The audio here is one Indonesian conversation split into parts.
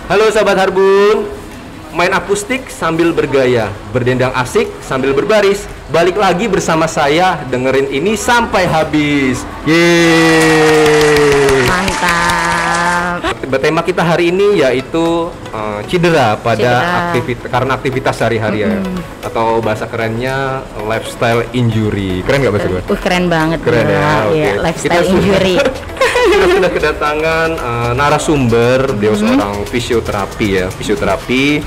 Halo sahabat Harbun, main akustik sambil bergaya, berdendang asik sambil berbaris. Balik lagi bersama saya, dengerin ini sampai habis. Yeay. Mantap. Tema kita hari ini yaitu cedera pada karena aktivitas sehari-hari ya, atau bahasa kerennya lifestyle injury. Keren nggak bahasa gue? Keren banget. Keren ya. Iya, lifestyle injury. Kita sudah kedatangan narasumber, dia seorang fisioterapi,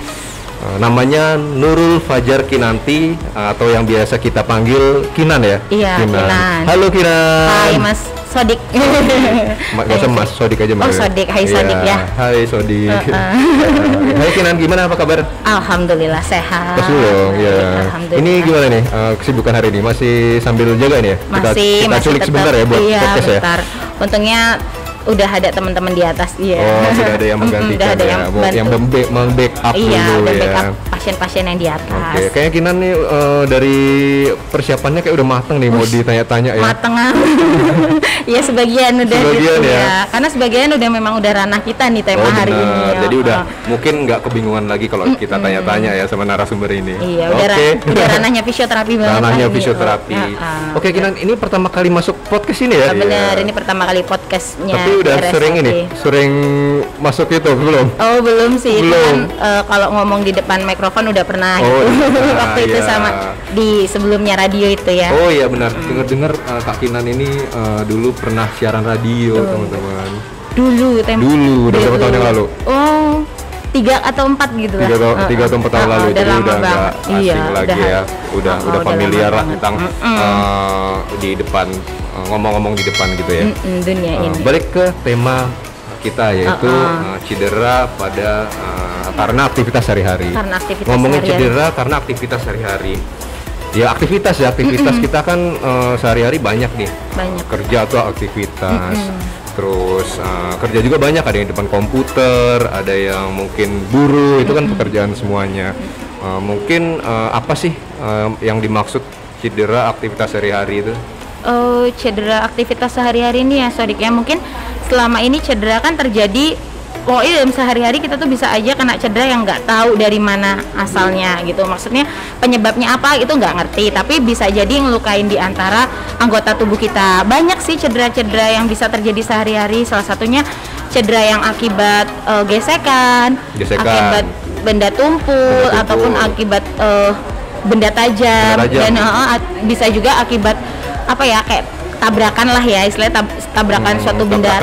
namanya Nurul Fajar Kinanti, atau yang biasa kita panggil Kinan ya. Iya, Kinan. Halo Kinan. Hai Mas Sodik. Gak usah Mas, Sodik aja Mas. Oh Sodik, hai Sodik ya. Hai Sodik. Hai Kinan, gimana, apa kabar? Alhamdulillah sehat. Terus dong, ya. Ini gimana nih kesibukan hari ini? Masih sambil jaga ini ya? Masih culik tetap, sebentar ya buat podcast ya? Untungnya udah ada teman-teman di atas ya. Oh, sudah ada yang menggantikan yang membackup dulu backup pasien-pasien yang di atas. Oke, kayaknya Kinan nih dari persiapannya kayak udah mateng nih, mau ditanya-tanya ya. Mateng. Ya sebagian udah gitu ya. Karena sebagian memang udah ranah kita nih tema hari ini. Jadi udah mungkin nggak kebingungan lagi kalau kita tanya-tanya ya sama narasumber ini. Iya, udah ranahnya fisioterapi banget. Ranahnya fisioterapi. Oke, Kinan, ini pertama kali masuk podcast ini ya? Benar, ini pertama kali podcastnya. Tapi udah sering masuk itu belum? Oh belum sih, belum. Kalau ngomong di depan mikrofon udah pernah waktu itu sama di sebelumnya radio itu ya. Oh iya benar, dengar Kak Kinan ini dulu pernah siaran radio teman-teman. Dulu udah berapa tahun yang lalu? Oh 3 atau 4 gitu lah. 3 atau 4 tahun lalu, jadi udah nggak asing lagi ya. Udah familiar lah tentang di depan, ngomong-ngomong di depan gitu ya. Dunia ini. Balik ke tema kita yaitu cedera pada karena aktivitas sehari-hari. Ngomongin cedera karena aktivitas sehari-hari. Ya aktivitas kita kan sehari-hari banyak nih. Banyak. Kerja atau aktivitas. Terus kerja juga banyak, ada yang depan komputer, ada yang mungkin buruh, itu kan pekerjaan semuanya. Mungkin apa sih yang dimaksud cedera aktivitas sehari-hari itu? Cedera aktivitas sehari-hari ini ya Sodik ya, mungkin selama ini cedera kan terjadi dalam sehari-hari kita tuh bisa aja kena cedera yang nggak tahu dari mana asalnya gitu, maksudnya penyebabnya apa itu nggak ngerti, tapi bisa jadi ngelukain di antara anggota tubuh kita. Banyak sih cedera-cedera yang bisa terjadi sehari-hari, salah satunya cedera yang akibat gesekan, akibat benda tumpul, ataupun akibat benda tajam. Dan bisa juga akibat apa ya, kayak tabrakan lah ya, istilahnya tabrakan suatu benda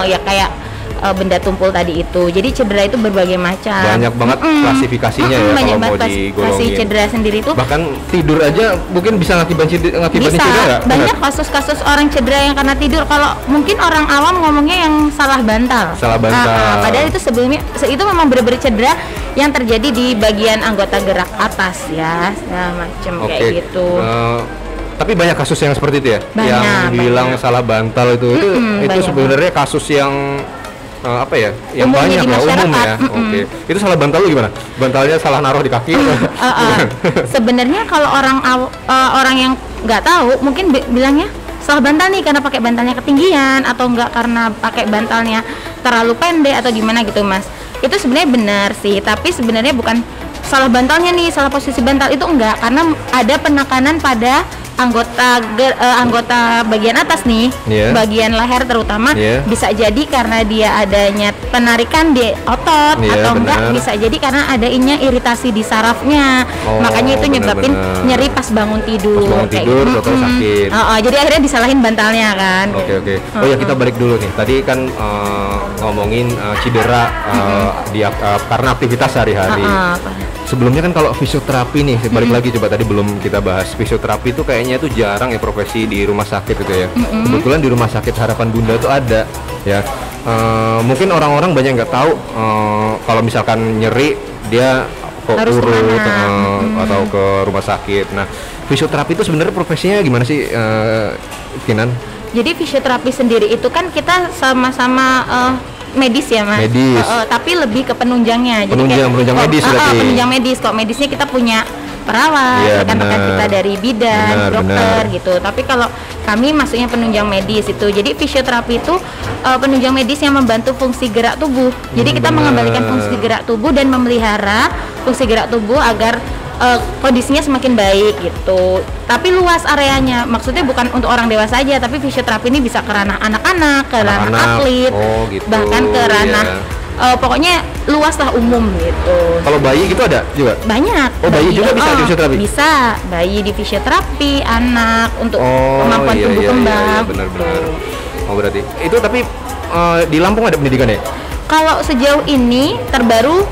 ya kayak benda tumpul tadi itu. Jadi cedera itu berbagai macam. Banyak banget klasifikasinya ya kalau mau digolongin. Cedera sendiri itu bahkan tidur aja mungkin bisa ngakibatin cedera. Banyak kasus-kasus orang cedera yang karena tidur. Kalau mungkin orang awam ngomongnya yang salah bantal. Padahal itu sebelumnya itu memang benar-benar cedera yang terjadi di bagian anggota gerak atas ya, segala macam kayak gitu. Tapi banyak kasus yang seperti itu ya, yang dibilang salah bantal itu sebenarnya kasus yang apa ya, yang banyak ya, umum ya. Oke. Itu salah bantal lu gimana? Bantalnya salah naruh di kaki? Sebenarnya kalau orang yang nggak tahu mungkin bilangnya salah bantal nih karena pakai bantalnya ketinggian, atau enggak karena pakai bantalnya terlalu pendek atau gimana gitu Mas. Itu sebenarnya benar sih, tapi sebenarnya bukan salah bantalnya nih, salah posisi bantal itu enggak, karena ada penekanan pada anggota bagian atas nih, bagian leher terutama, bisa jadi karena dia adanya penarikan di otot, atau enggak bisa jadi karena adanya iritasi di sarafnya, makanya itu nyebabin nyeri pas bangun tidur, atau sakit. Jadi akhirnya disalahin bantalnya kan. Oke. Oh ya, kita balik dulu nih, tadi kan ngomongin cedera karena aktivitas sehari-hari. Sebelumnya kan kalau fisioterapi nih, balik lagi coba, tadi belum kita bahas. Fisioterapi itu kayaknya itu jarang ya profesi di rumah sakit gitu ya. Kebetulan di rumah sakit Harapan Bunda itu ada ya. Mungkin orang-orang banyak nggak tahu kalau misalkan nyeri dia ke urut atau ke rumah sakit. Nah, fisioterapi itu sebenarnya profesinya gimana sih, Kinan? Jadi fisioterapi sendiri itu kan kita sama-sama medis ya Mas. Medis. Tapi lebih ke penunjangnya. Penunjang medis berarti. Penunjang medis. Kok medisnya kita punya perawat, Iya, rekan-rekan benar. kita dari bidan, Benar, dokter benar. gitu. Tapi kalau kami masuknya penunjang medis itu. Jadi fisioterapi itu penunjang medis yang membantu fungsi gerak tubuh. Jadi kita benar. mengembalikan fungsi gerak tubuh dan memelihara fungsi gerak tubuh agar kondisinya semakin baik gitu. Tapi luas areanya, maksudnya bukan untuk orang dewasa aja, tapi fisioterapi ini bisa ke ranah anak-anak, ke ranah Anak-anak. atlet, Oh, gitu. bahkan ke ranah Iya. pokoknya luas lah, umum gitu. Kalau bayi gitu ada juga? Banyak. Oh, bayi juga bisa di fisioterapi? Bisa, bayi di fisioterapi, anak untuk kemampuan tubuh kembang. Benar-benar. gitu. Oh, berarti itu tapi di Lampung ada pendidikan ya? Kalau sejauh ini terbaru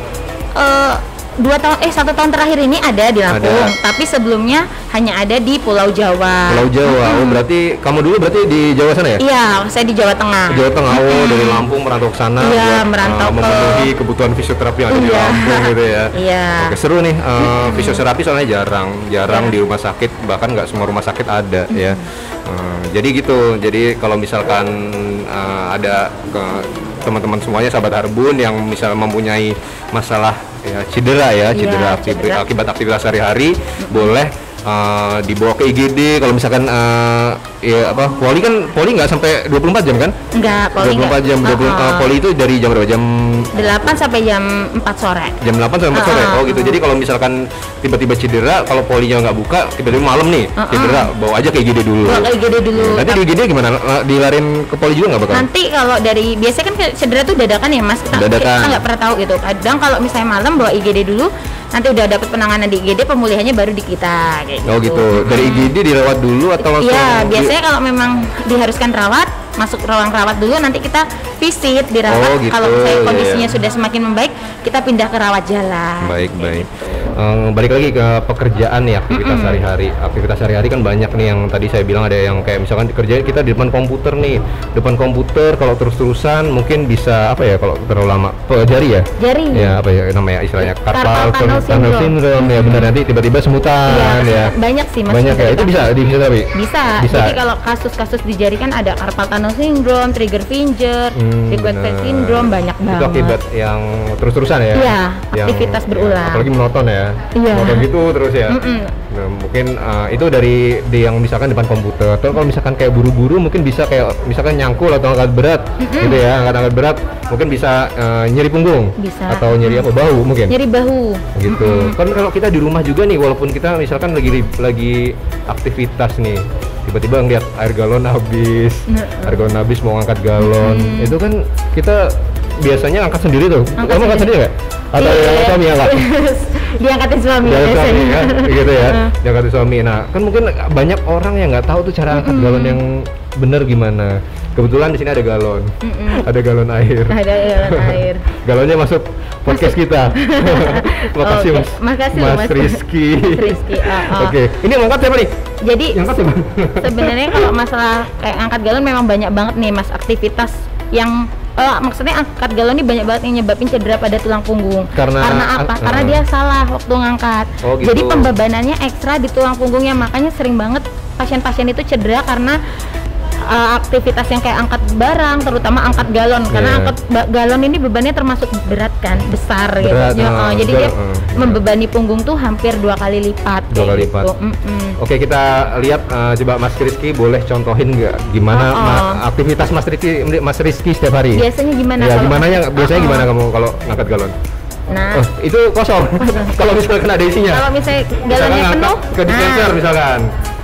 1 tahun terakhir ini ada di Lampung, tapi sebelumnya hanya ada di Pulau Jawa. Pulau Jawa. Oh, berarti kamu dulu berarti di Jawa sana ya? Iya, saya di Jawa Tengah. Jawa Tengah. Oh, dari Lampung merantau ke sana Iya, buat merantau ke- memenuhi kebutuhan fisioterapi yang ada di Iya. Lampung gitu ya. Iya. Oke, seru nih. Fisioterapi soalnya jarang di rumah sakit, bahkan nggak semua rumah sakit ada ya. Jadi gitu. Jadi kalau misalkan ada teman-teman semuanya sahabat Harbun yang misalnya mempunyai masalah ya cedera Iya, cedera. akibat aktivitas sehari-hari, boleh dibawa ke IGD. Kalau misalkan poli nggak sampai 24 jam kan? Enggak, poli 24 jam. Poli itu dari jam berapa? Jam 8 sampai jam 4 sore. jam 8 sampai 4 sore. Oh gitu. Jadi kalau misalkan tiba-tiba cedera, kalau polinya nggak buka, tiba-tiba malam nih cedera, bawa aja ke IGD dulu. Bawa ke IGD dulu. Nanti di IGD gimana? Dilarin ke poli juga nggak bakal? Nanti kalau dari biasanya kan cedera tuh dadakan ya Mas. Dadakan. Kita nggak pernah tahu gitu. Kadang kalau misalnya malam bawa IGD dulu, nanti udah dapat penanganan di IGD, pemulihannya baru di kita kayak Oh gitu. Dari IGD dirawat dulu atau langsung? Iya, biasanya kalau memang diharuskan rawat, masuk ruang rawat dulu, nanti kita visit dirawat. Oh, gitu, Kalau misalnya iya. kondisinya sudah semakin membaik, kita pindah ke rawat jalan. Baik. gitu. Balik lagi ke pekerjaan nih, aktivitas sehari-hari. Aktivitas sehari-hari kan banyak nih yang tadi saya bilang, ada yang kayak misalkan kerjaan kita di depan komputer nih. Depan komputer kalau terus-terusan mungkin bisa apa ya, kalau terlalu lama jari ya? Jari. Ya apa ya namanya istilahnya? Carpal tunnel tunnel syndrome ya, benar, nanti tiba-tiba semutan ya. Banyak sih Mas. Banyak ya. Itu bisa di fisioterapi? Bisa. Jadi kalau kasus-kasus di jari kan ada carpal tunnel syndrome, trigger finger, liquid fat syndrome, banyak banget. Itu akibat yang terus-terusan ya? Iya, Yang- aktivitas berulang. Apalagi monoton ya? Iya. Monoton gitu terus ya? Nah, mungkin itu dari yang misalkan depan komputer. Atau kalau misalkan kayak buru-buru mungkin bisa kayak misalkan nyangkul atau angkat berat gitu ya, angkat berat mungkin bisa nyeri punggung. Bisa. Atau nyeri apa, bahu mungkin? Nyeri bahu. Gitu. Kan kalau kita di rumah juga nih, walaupun kita misalkan lagi aktivitas nih, tiba-tiba ngeliat air galon habis, mau ngangkat galon, itu kan kita biasanya angkat sendiri tuh. Kamu angkat sendiri nggak? Atau yang suami angkat? Diangkatin suami Diangkat suami biasanya. kan, gitu ya, diangkatin suami. Nah, kan mungkin banyak orang yang nggak tahu tuh cara angkat galon yang bener gimana. Kebetulan di sini ada galon, ada galon air. Ada galon air. Galonnya masuk podcast kita. Makasih Oke, Mas. makasih Mas Rizky. Rizky. Oke, ini yang angkat siapa nih? Jadi Yang angkat siapa? sebenarnya kalau masalah kayak angkat galon memang banyak banget nih Mas aktivitas yang maksudnya angkat galon ini banyak banget yang nyebabin cedera pada tulang punggung. Karena apa? Karena dia salah waktu ngangkat. Oh, gitu. Jadi pembebanannya ekstra di tulang punggungnya, makanya sering banget pasien-pasien itu cedera karena aktivitas yang kayak angkat barang, terutama angkat galon, karena angkat galon ini bebannya termasuk berat kan, besar Berat, gitu. Jadi dia membebani punggung tuh hampir 2 kali lipat. 2 kali lipat. Oke, kita lihat coba Mas Rizky boleh contohin nggak gimana aktivitas Mas Rizky setiap hari? Biasanya gimana? Ya, biasanya gimana kamu kalau ngangkat galon? Nah, itu kosong. Kalau misalkan ada isinya. kalau misalnya galonnya Misalkan penuh, ngangkat ke dispenser misalkan.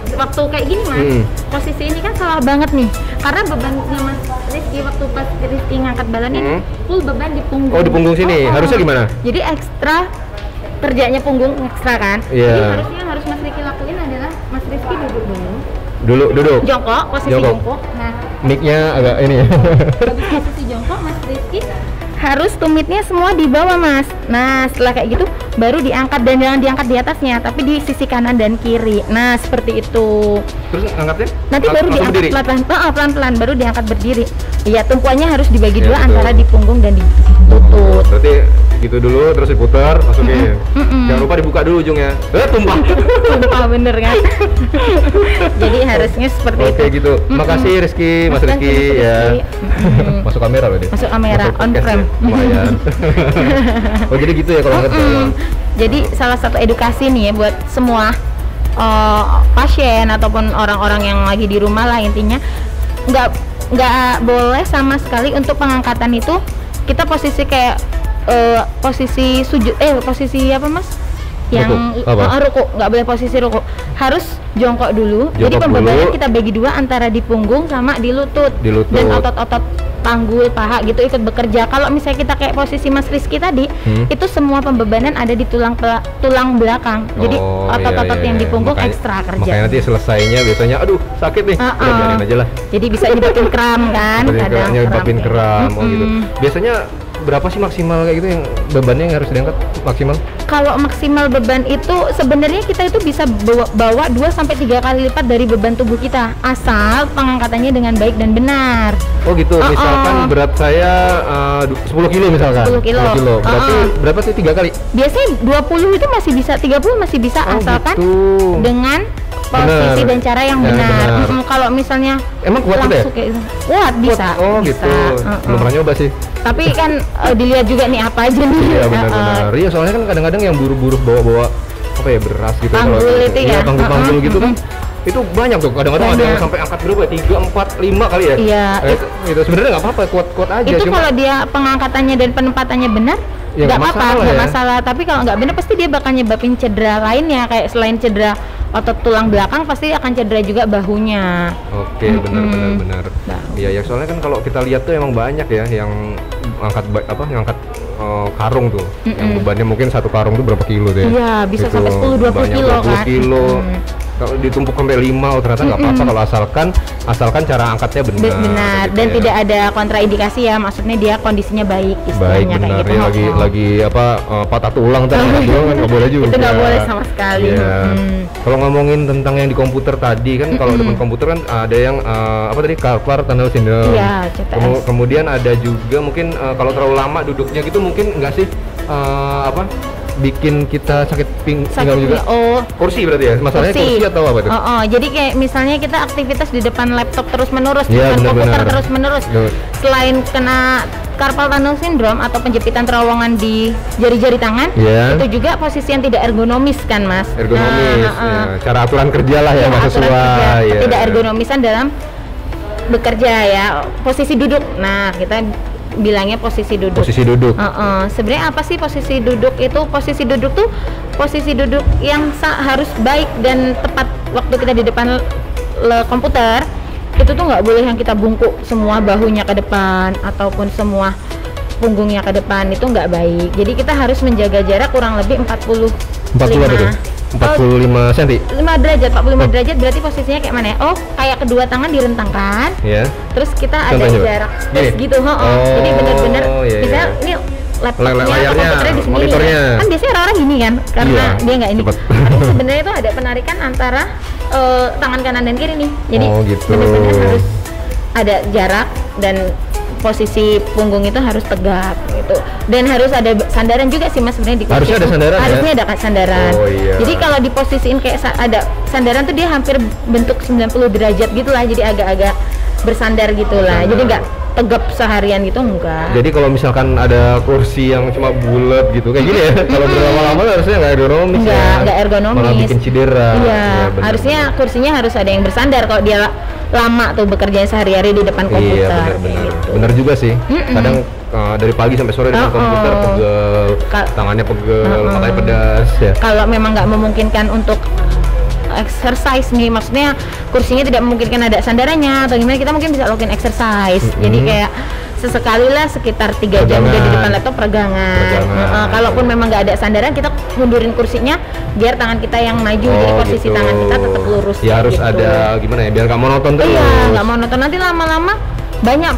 waktu kayak gini Mas, posisi ini kan salah banget nih, karena bebannya Mas Rizky waktu pas Rizky ngangkat balon ini full beban di punggung. Oh, di punggung sini. Harusnya gimana? Jadi ekstra, kerjanya punggung ekstra kan. Iya. Jadi harusnya yang harus Mas Rizky lakuin adalah Mas Rizky duduk. Duduk. Jongkok, posisi jongkok. Nah, Mic-nya agak ini ya. habis posisi jongkok Mas Rizky harus tumitnya semua di bawah Mas. Nah setelah kayak gitu baru diangkat, dan jangan diangkat di atasnya tapi di sisi kanan dan kiri. Nah seperti itu. Terus angkatnya? Nanti baru diangkat berdiri? pelan-pelan baru diangkat berdiri. Iya, tumpuannya harus dibagi Iya, dua betul. antara di punggung dan di lutut. Berarti gitu dulu, terus diputar, masukin. Jangan lupa dibuka dulu ujungnya. Tumpah. Tumpah bener kan. Jadi harusnya seperti itu. Oke gitu. Makasih Rizky, Mas Rizky ya. Masuk kamera loh dia. Masuk kamera, on podcast frame. ya. Lumayan. Oh jadi gitu ya kalau angkat galon. Jadi salah satu edukasi nih ya buat semua pasien ataupun orang-orang yang lagi di rumah lah, intinya nggak boleh sama sekali untuk pengangkatan itu kita posisi kayak posisi sujud posisi apa mas? Yang ruku, nggak boleh posisi ruku, harus jongkok dulu. Jadi pembebanan kita bagi dua antara di punggung sama di lutut. Dan otot-otot panggul, paha gitu ikut bekerja. Kalau misalnya kita kayak posisi Mas Rizky tadi, itu semua pembebanan ada di tulang belakang. Jadi otot-otot yang di punggung ekstra kerja. Makanya nanti selesainya biasanya aduh sakit nih, biarin aja lah. Jadi bisa nyebabin kram kan? Nyebabin kram, gitu. Biasanya berapa sih maksimal kayak gitu yang bebannya yang harus diangkat maksimal? Kalau maksimal beban itu sebenarnya kita itu bisa bawa 2-3 kali lipat dari beban tubuh kita, asal pengangkatannya dengan baik dan benar. Oh gitu, misalkan berat saya 10 kilo misalkan. 10 kilo. Berarti berapa sih 3 kali? Biasanya 20 itu masih bisa, 30 masih bisa, asalkan gitu. dengan posisi dan cara yang benar. Kalau misalnya emang kuat langsung kayak gitu. Kuat bisa. Oh bisa. Gitu. Belum pernah nyoba sih. Tapi kan dilihat juga nih apa aja nih. Iya benar-benar. Iya soalnya kan kadang-kadang yang buru-buru bawa apa ya beras gitu. Panggul itu ya. Panggul gitu kan. Itu banyak tuh. Kadang-kadang ada yang sampai angkat berapa? 3, 4, 5 kali ya. Iya. Itu sebenarnya nggak apa-apa, kuat-kuat aja. Itu kalau dia pengangkatannya dan penempatannya benar, nggak apa-apa, nggak masalah. Tapi kalau nggak benar pasti dia bakal nyebabin cedera lainnya, kayak selain cedera otot tulang belakang pasti akan cedera juga bahunya. Oke, benar. Iya ya, soalnya kan kalau kita lihat tuh emang banyak ya yang ngangkat karung tuh, yang bebannya mungkin satu karung tuh berapa kilo deh? Iya, bisa sampai 10-20 kilo kan. Kalau ditumpuk sampai 5 ternyata nggak apa-apa kalau asalkan cara angkatnya benar. Benar dan ya. Tidak ada kontraindikasi ya, maksudnya dia kondisinya baik istilahnya benar, kayak gitu. Lagi patah tulang kan nggak boleh juga. Itu nggak boleh sama sekali. Ya. Kalau ngomongin tentang yang di komputer tadi kan, kalau depan komputer kan ada yang carpal tunnel syndrome. Iya, CTS. Kemudian ada juga mungkin kalau terlalu lama duduknya gitu mungkin nggak sih bikin kita sakit pinggang juga. Kursi berarti ya? Masalahnya kursi atau apa tuh? Jadi kayak misalnya kita aktivitas di depan laptop terus-menerus, ya, depan komputer terus-menerus. Selain kena carpal tunnel syndrome atau penjepitan terowongan di jari-jari tangan, itu juga posisi yang tidak ergonomis kan, Mas? Ergonomis. Ya. Cara aturan kerja lah ya, nggak sesuai. Tidak ergonomisan dalam bekerja ya. Posisi duduk. Nah, kita bilangnya posisi duduk. Sebenarnya apa sih posisi duduk itu? Posisi duduk tuh posisi duduk yang harus baik dan tepat waktu kita di depan komputer. Itu tuh nggak boleh yang kita bungkuk semua bahunya ke depan ataupun semua punggungnya ke depan, itu nggak baik. Jadi kita harus menjaga jarak kurang lebih 45 cm. 5 derajat, 45 derajat berarti posisinya kayak mana ya? Kayak kedua tangan direntangkan. Terus kita ada jarak space gitu, Jadi benar-benar misalnya ini laptopnya, komputernya di sini. Kan biasanya orang-orang gini kan, karena dia nggak ini. Sebenarnya itu ada penarikan antara tangan kanan dan kiri nih. Jadi benar-benar harus ada jarak dan posisi punggung itu harus tegak gitu, dan harus ada sandaran juga sih Mas sebenarnya di kursi. Harusnya ada sandaran. Harusnya ada sandaran. Jadi kalau diposisiin kayak ada sandaran tuh dia hampir bentuk 90 derajat gitulah, jadi agak-agak bersandar gitulah. Jadi nggak tegap seharian gitu, enggak. Jadi kalau misalkan ada kursi yang cuma bulat gitu kayak gini ya, kalau berlama-lama harusnya nggak ergonomis. Nggak ergonomis. Malah bikin cedera. Iya. Harusnya kursinya harus ada yang bersandar kalau dia lama tuh bekerja sehari-hari di depan komputer. Iya benar. Benar juga sih. Kadang dari pagi sampai sore depan komputer pegel, tangannya pegel, matanya pedas ya. Kalau memang nggak memungkinkan untuk exercise nih, maksudnya kursinya tidak memungkinkan ada sandarannya atau gimana, kita mungkin bisa lakukan exercise. Jadi kayak sesekali lah sekitar 3 jam dia di depan laptop peregangan. Kalaupun memang nggak ada sandaran, kita mundurin kursinya biar tangan kita yang maju, jadi posisi tangan kita tetap lurus. Ya harus ada gimana ya, biar nggak monoton terus. Iya, nggak monoton, nanti lama-lama banyak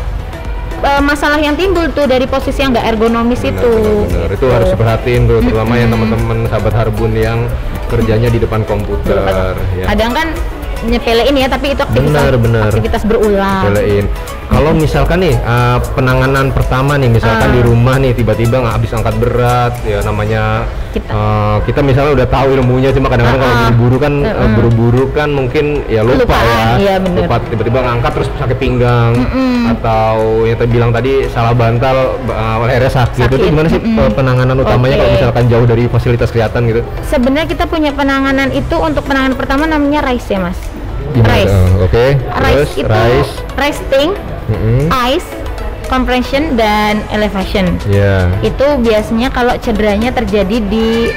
masalah yang timbul tuh dari posisi yang nggak ergonomis. Benar. Itu harus diperhatiin tuh, terutama yang teman-teman sahabat Harbun yang kerjanya di depan komputer. Kadang kan nyepelein ya, tapi itu aktivitas berulang. Nyepelein. Kalau misalkan nih penanganan pertama nih, misalkan di rumah nih tiba-tiba nggak habis angkat berat, ya namanya kita misalnya udah tahu ilmunya, cuma kadang-kadang kalau buru-buru kan mungkin ya lupa ya, lupa tiba-tiba ngangkat terus sakit pinggang atau yang tadi bilang tadi salah bantal lehernya sakit. Itu gimana sih penanganan utamanya kalau misalkan jauh dari fasilitas kelihatan gitu? Sebenarnya kita punya penanganan itu, untuk penanganan pertama namanya RICE ya Mas. RICE. RICE itu resting, ice, compression dan elevation. Itu biasanya kalau cederanya terjadi di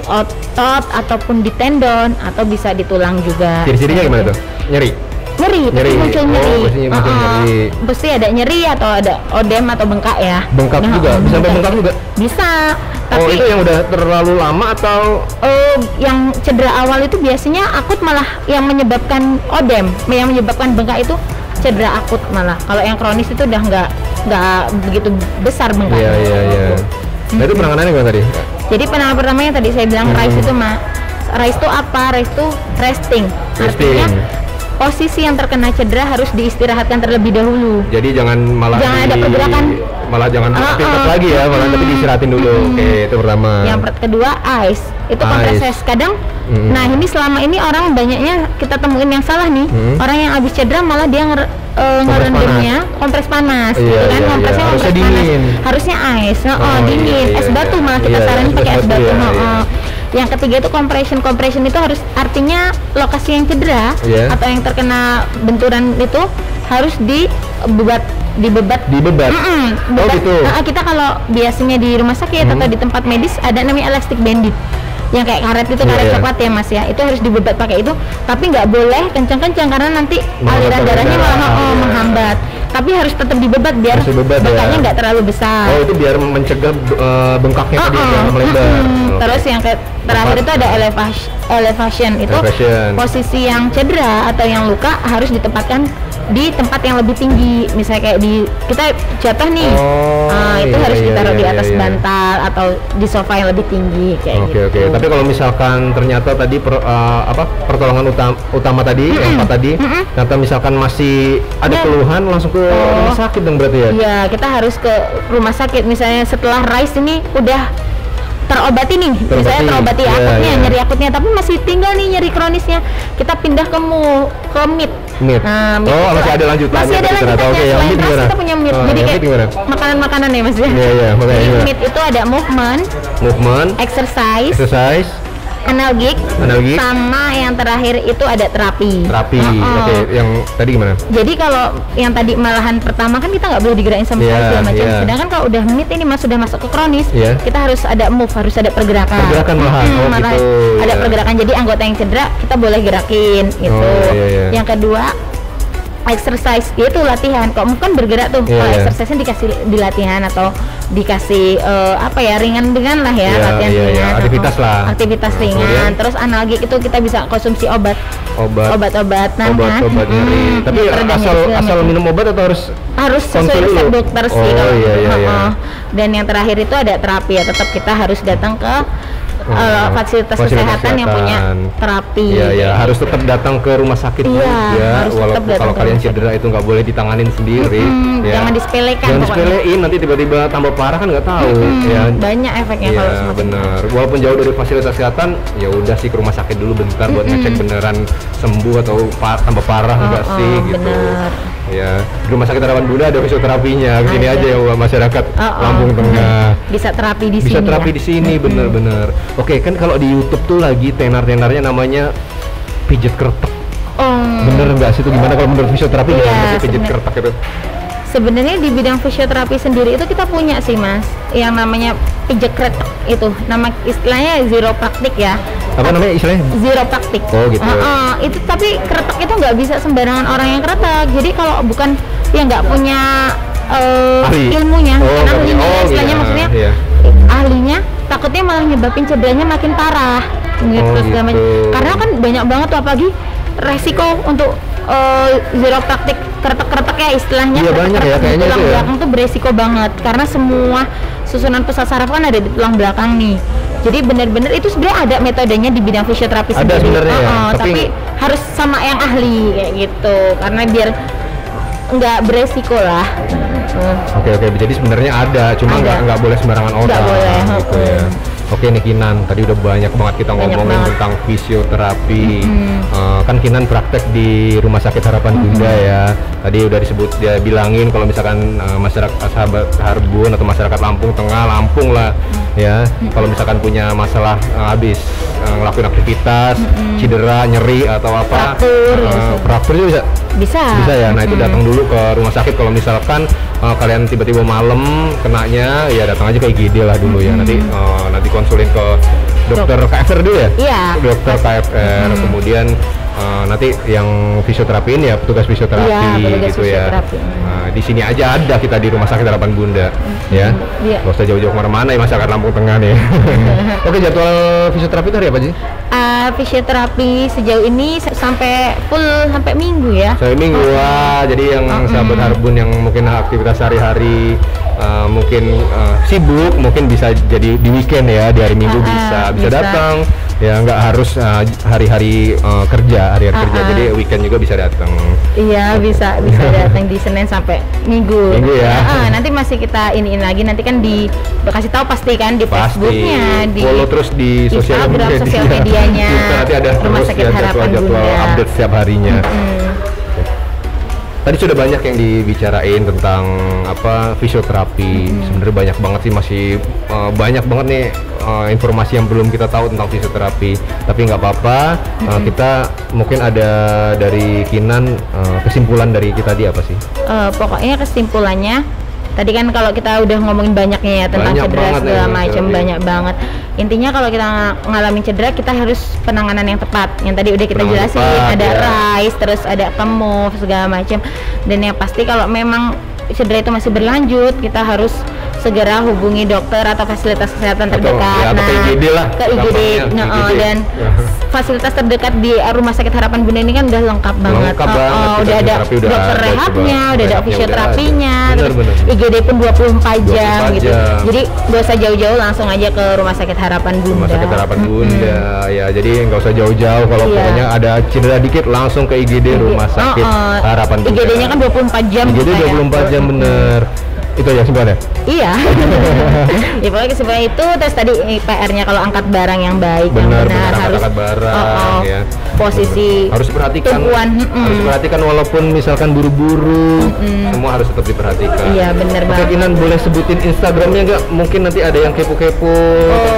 otot ataupun di tendon atau bisa di tulang juga. Ciri-cirinya gimana tuh? Nyeri, muncul nyeri. Pasti ada nyeri atau ada odem atau bengkak ya. Bengkak juga, bisa sampai bengkak juga? Bisa. Tapi itu yang udah terlalu lama atau? Yang cedera awal itu biasanya akut, malah yang menyebabkan odem, yang menyebabkan bengkak itu cedera akut malah. Kalau yang kronis itu udah nggak begitu besar bengkaknya. Iya. Nah itu penanganannya gimana tadi? Jadi penanganan pertama yang tadi saya bilang RICE itu RICE itu apa? RICE itu resting. Artinya posisi yang terkena cedera harus diistirahatkan terlebih dahulu. Jadi jangan ada pergerakan, jangan aktivitas lagi ya, tapi diistirahatin dulu. Oke, itu pertama. Yang kedua ice, itu kompreses. Kadang nah ini selama ini orang banyaknya kita temuin yang salah nih. Orang yang habis cedera malah dia ngerendamnya kompres panas, gitu kan? Kompresnya kompres panas. Harusnya ice, dingin, es batu malah kita saranin pakai es batu. Yang ketiga itu compression itu harus, artinya lokasi yang cedera atau yang terkena benturan itu harus dibebat. Gitu. Kita kalau biasanya di rumah sakit atau di tempat medis ada namanya elastic bandit, yang kayak karet itu, karet coklat ya Mas ya, itu harus dibebat pakai itu, tapi nggak boleh kencang-kencang karena nanti aliran darahnya malah menghambat. Tapi harus tetap dibebat biar bengkaknya nggak terlalu besar. Itu biar mencegah bengkaknya tadi melebar. Terus yang terakhir itu ada elevation. Itu posisi yang cedera atau yang luka harus ditempatkan di tempat yang lebih tinggi. Misalnya kayak kita jatuh nih, itu harus ditaruh di atas bantal atau di sofa yang lebih tinggi kayak gitu. Oke. Tapi kalau misalkan ternyata tadi pertolongan utama tadi yang 4 tadi, ternyata misalkan masih ada keluhan, langsung ke rumah sakit dong berarti ya? Iya, kita harus ke rumah sakit. Misalnya setelah RICE ini udah terobati nih, misalnya terobati akutnya, nyeri akutnya, tapi masih tinggal nih nyeri kronisnya, kita pindah ke MIT. Nah, masih ada lanjutannya. Masih ada lanjutannya. Selain RICE kita punya MIT. Jadi kayak makanan-makanan ya Mas ya. Jadi MIT itu ada movement, exercise, analgik, sama yang terakhir itu ada terapi. Oke, yang tadi gimana? Jadi kalau yang tadi malahan pertama kan kita nggak boleh digerakin sama sekali segala macam. Sedangkan kalau udah MIT ini sudah masuk ke kronis, kita harus ada move, harus ada pergerakan. Malahan. Ada pergerakan. Jadi anggota yang cedera kita boleh gerakin gitu. Yang kedua exercise, itu latihan. Kok mungkin bergerak tuh, kalau exercise-nya dikasih di latihan atau dikasih ringan-ringan lah ya, latihan ringan, aktivitas ringan. Terus analgik itu kita bisa konsumsi obat-obatan kan. Nyeri. Tapi asal minum obat atau harus sesuai resep dokter sih. Dan yang terakhir itu ada terapi ya, tetap kita harus datang ke fasilitas kesehatan yang punya terapi. Harus tetap datang ke rumah sakit juga. Walaupun kalau kalian cedera itu nggak boleh ditanganin sendiri. Jangan disepelekan. Nanti tiba-tiba tambah parah kan nggak tahu. Banyak efeknya kalau semakin benar. Walaupun jauh dari fasilitas kesehatan, ya udah sih ke rumah sakit dulu bentar buat ngecek beneran sembuh atau tambah parah nggak sih gitu. Bener. Ya, di Rumah Sakit Harapan Bunda ada fisioterapinya. Kesini aja ya masyarakat Lampung Tengah. Bisa terapi di sini. Bisa terapi di sini, bener-bener. Oke, kan kalau di YouTube tuh lagi tenar-tenarnya namanya pijet kretek. Bener nggak sih itu gimana kalau menurut fisioterapi gimana sih pijet kretek itu? Sebenarnya di bidang fisioterapi sendiri itu kita punya sih Mas, yang namanya pijat kretek itu. Nama istilahnya zero praktik ya. Apa namanya istilahnya? Zero praktik. Oh gitu. Itu tapi kretek itu nggak bisa sembarangan orang yang kretek. Jadi kalau bukan yang nggak punya ilmunya, ahlinya istilahnya maksudnya ahlinya, takutnya malah nyebabin cederanya makin parah gitu. Karena kan banyak banget tuh, apalagi resiko untuk zero praktik kretek-kretek ya istilahnya. Iya banyak ya kayaknya tulang belakang tuh beresiko banget karena semua susunan pusat saraf kan ada di tulang belakang nih. Jadi benar-benar itu sebenarnya ada metodenya di bidang fisioterapi sendiri. Ada sebenarnya ya. Tapi harus sama yang ahli kayak gitu, karena biar nggak beresiko lah. Oke, jadi sebenarnya ada, cuma nggak boleh sembarangan orang. Nggak boleh. Gitu ya. Oke nih Kinan, tadi udah banyak banget kita ngomongin tentang fisioterapi. Kan Kinan praktek di Rumah Sakit Harapan Bunda ya. Tadi udah disebut, dia bilangin kalau misalkan masyarakat sahabat Harbun atau masyarakat Lampung Tengah, Lampung lah ya. Kalau misalkan punya masalah habis ngelakuin aktivitas, cedera, nyeri atau apa, fraktur juga bisa ya. Nah itu datang dulu ke rumah sakit. Kalau misalkan kalian tiba-tiba malam kenanya, ya datang aja ke IGD lah dulu ya. Nanti konsulin ke dokter KFR dulu ya. Iya. Dokter KFR, kemudian nanti yang fisioterapiin ya petugas fisioterapi gitu ya. Nah, di sini aja ada kita di Rumah Sakit Harapan Bunda ya. Gak usah jauh-jauh kemana-mana ya, masyarakat Lampung Tengah nih. Oke, jadwal fisioterapi itu hari apa sih? Fisioterapi sejauh ini sampai full sampai Minggu ya. Sampai Minggu, jadi yang sahabat Harbun yang mungkin aktivitas sehari-hari mungkin sibuk, mungkin bisa jadi di weekend ya, di hari Minggu bisa datang ya, nggak harus hari-hari kerja, jadi weekend juga bisa datang. Iya, bisa datang di Senin sampai Minggu ya. Nanti masih kita iniin lagi, nanti kan udah kasih tahu pasti kan di Facebooknya, di follow terus di sosial medianya nanti ada Rumah Sakit Harapan jadwal update setiap harinya. Tadi sudah banyak yang dibicarain tentang fisioterapi. Sebenarnya banyak banget sih, masih banyak banget nih informasi yang belum kita tahu tentang fisioterapi. Tapi nggak apa-apa, kita mungkin ada dari Kinan kesimpulan dari kita tadi apa sih? Pokoknya kesimpulannya tadi kan kalau kita udah ngomongin banyaknya ya tentang cedera segala macam, banyak banget. Intinya kalau kita ngalamin cedera, kita harus penanganan yang tepat. Yang tadi udah kita jelasin, ada rise, terus ada move segala macam. Dan yang pasti kalau memang cedera itu masih berlanjut, kita harus segera hubungi dokter atau fasilitas kesehatan terdekat. Ke IGD lah. Ke IGD. Dan fasilitas terdekat di Rumah Sakit Harapan Bunda ini kan udah lengkap banget. Udah ada dokter rehabnya, udah ada fisioterapinya, terus IGD pun 24 jam gitu. Jadi nggak usah jauh-jauh, langsung aja ke Rumah Sakit Harapan Bunda. Rumah Sakit Harapan Bunda ya. Jadi nggak usah jauh-jauh, kalau pokoknya ada cedera dikit langsung ke IGD Rumah Sakit Harapan Bunda. IGD-nya kan 24 jam. IGD 24 jam bener. Itu ya kesimpulannya? Iya. Ya pokoknya kesimpulan itu. Terus tadi PR-nya kalau angkat barang yang baik, benar, yang benar, harus angkat barang ya. Posisi harus perhatikan, harus perhatikan walaupun misalkan buru-buru, semua harus tetap diperhatikan. Iya, benar banget. Oke, Kinan boleh sebutin Instagramnya nggak? Mungkin nanti ada yang kepo-kepo,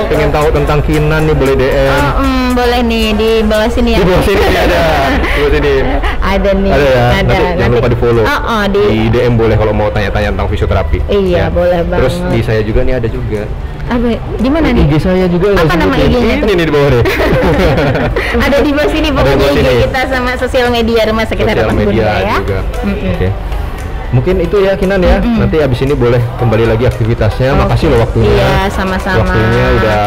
pengen tahu tentang Kinan nih, boleh DM. Boleh nih, di bawah sini ya. Di bawah sini ada. Di bawah sini. Ada nih. Ada ya. Nanti jangan lupa di follow. Di DM boleh kalau mau tanya-tanya tentang fisioterapi. Iya, boleh banget. Terus di saya juga nih ada juga. Di mana nih? IG saya juga. Apa nama IG-nya? Ini nih di bawah nih. Ada di bawah sini pokoknya IG kita sama sosial media Rumah Sakit Harapan Bunda ya. Oke. Mungkin itu ya Kinan ya. Nanti abis ini boleh kembali lagi aktivitasnya. Makasih loh waktunya. Iya, sama-sama. Waktunya udah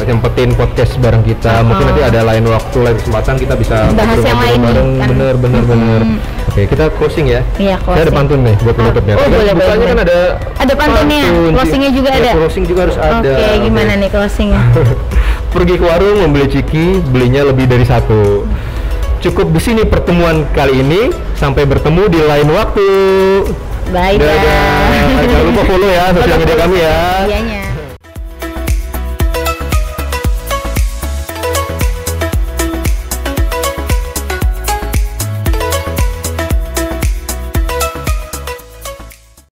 nyempetin podcast bareng kita. Mungkin nanti ada lain waktu, lain kesempatan kita bisa bahas yang lain bareng. Bener. Oke, kita closing ya. Iya, closing. Saya ada pantun nih buat penutupnya. Boleh. Kan ada pantunnya. Closingnya juga ada. Closing juga harus ada. Oke, gimana nih closingnya? Pergi ke warung membeli ciki, belinya lebih dari satu. Cukup di sini pertemuan kali ini. Sampai bertemu di lain waktu. Bye. Jangan lupa follow ya sosial media kami ya.